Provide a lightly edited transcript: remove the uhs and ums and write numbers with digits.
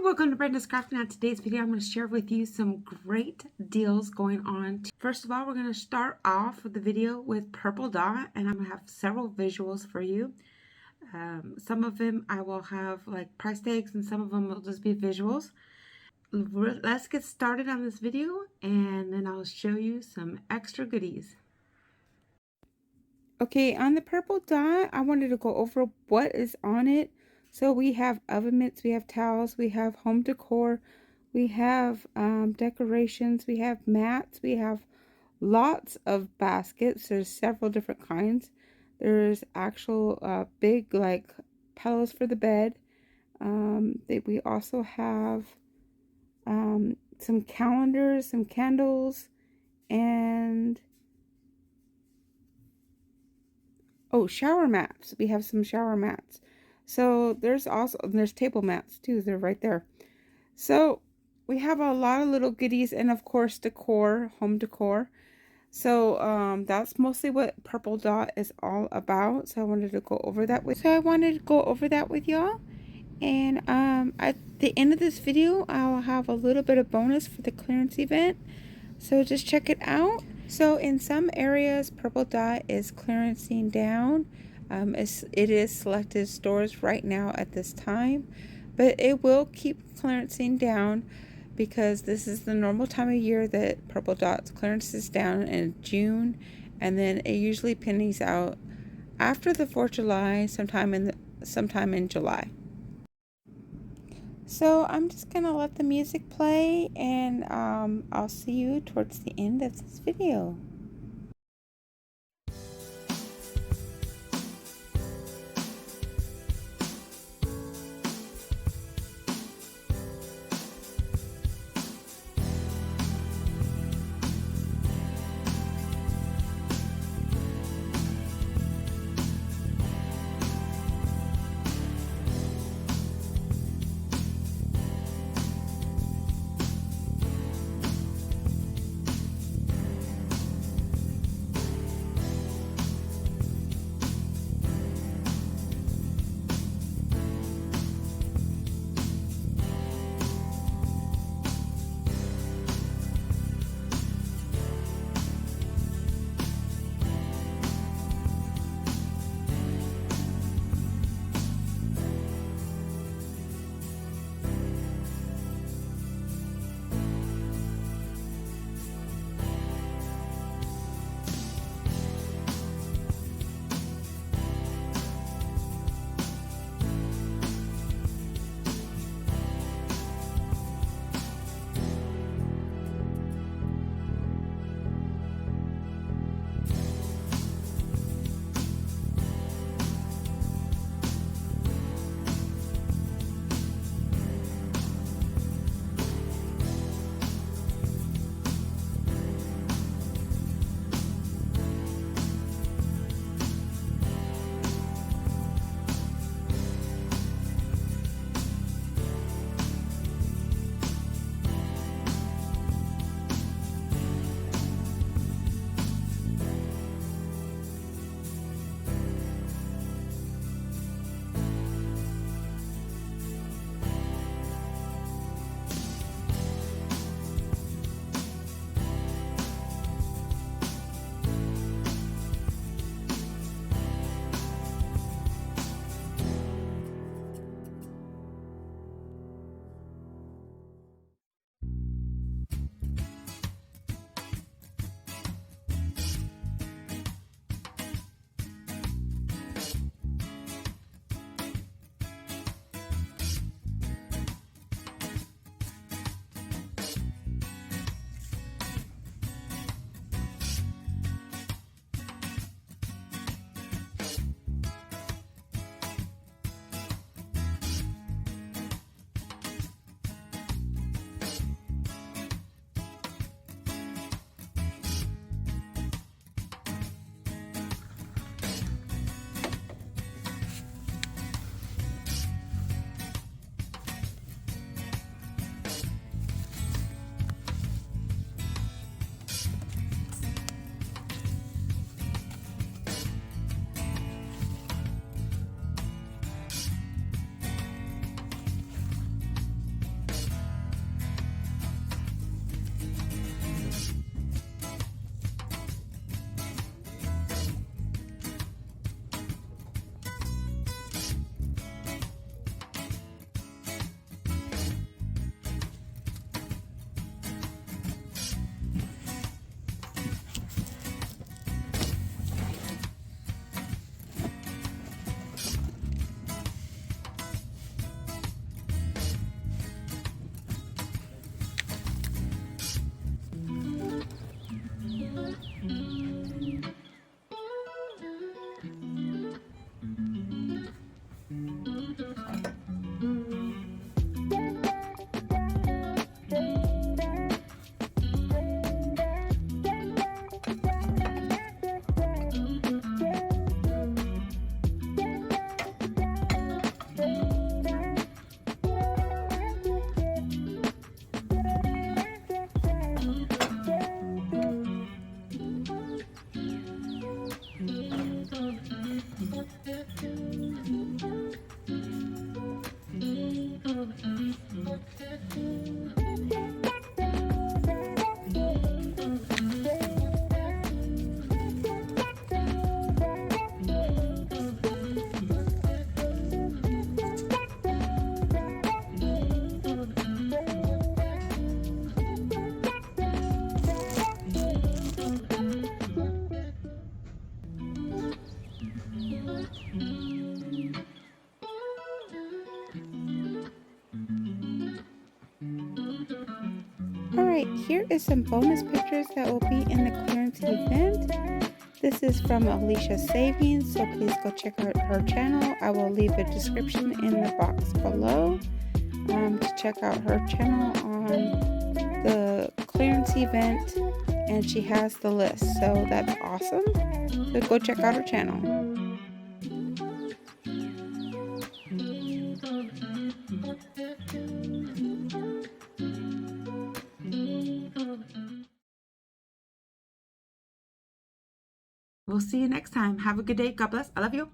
Welcome to Brenda's Crafting. On today's video, I'm going to share with you some great deals going on. First of all, we're going to start off with the video with Purple Dot, and I'm going to have several visuals for you. Some of them I will have like price tags, and some of them will just be visuals. Let's get started on this video, and then I'll show you some extra goodies. Okay, on the Purple Dot, I wanted to go over what is on it. So we have oven mitts, we have towels, we have home decor, we have decorations, we have mats, we have lots of baskets. There's several different kinds. There's actual big like pillows for the bed. We also have some calendars, some candles, and shower mats. We have some shower mats. So there's table mats too. They're right there. So we have a lot of little goodies, and of course decor, home decor. So that's mostly what Purple Dot is all about. So I wanted to go over that with y'all. And at the end of this video, I'll have a little bit of bonus for the clearance event. So just check it out. So in some areas, Purple Dot is clearancing down. It is selected stores right now at this time, but it will keep clearancing down because this is the normal time of year that Purple Dot's clearances down in June, and then it usually pennies out after the 4th of July, sometime in July. So I'm just gonna let the music play, and I'll see you towards the end of this video. Alright, here is some bonus pictures that will be in the clearance event. This is from Alicia Savings, so please go check out her channel. I will leave a description in the box below to check out her channel on the clearance event, and she has the list, so that's awesome. So go check out her channel. We'll see you next time. Have a good day. God bless. I love you.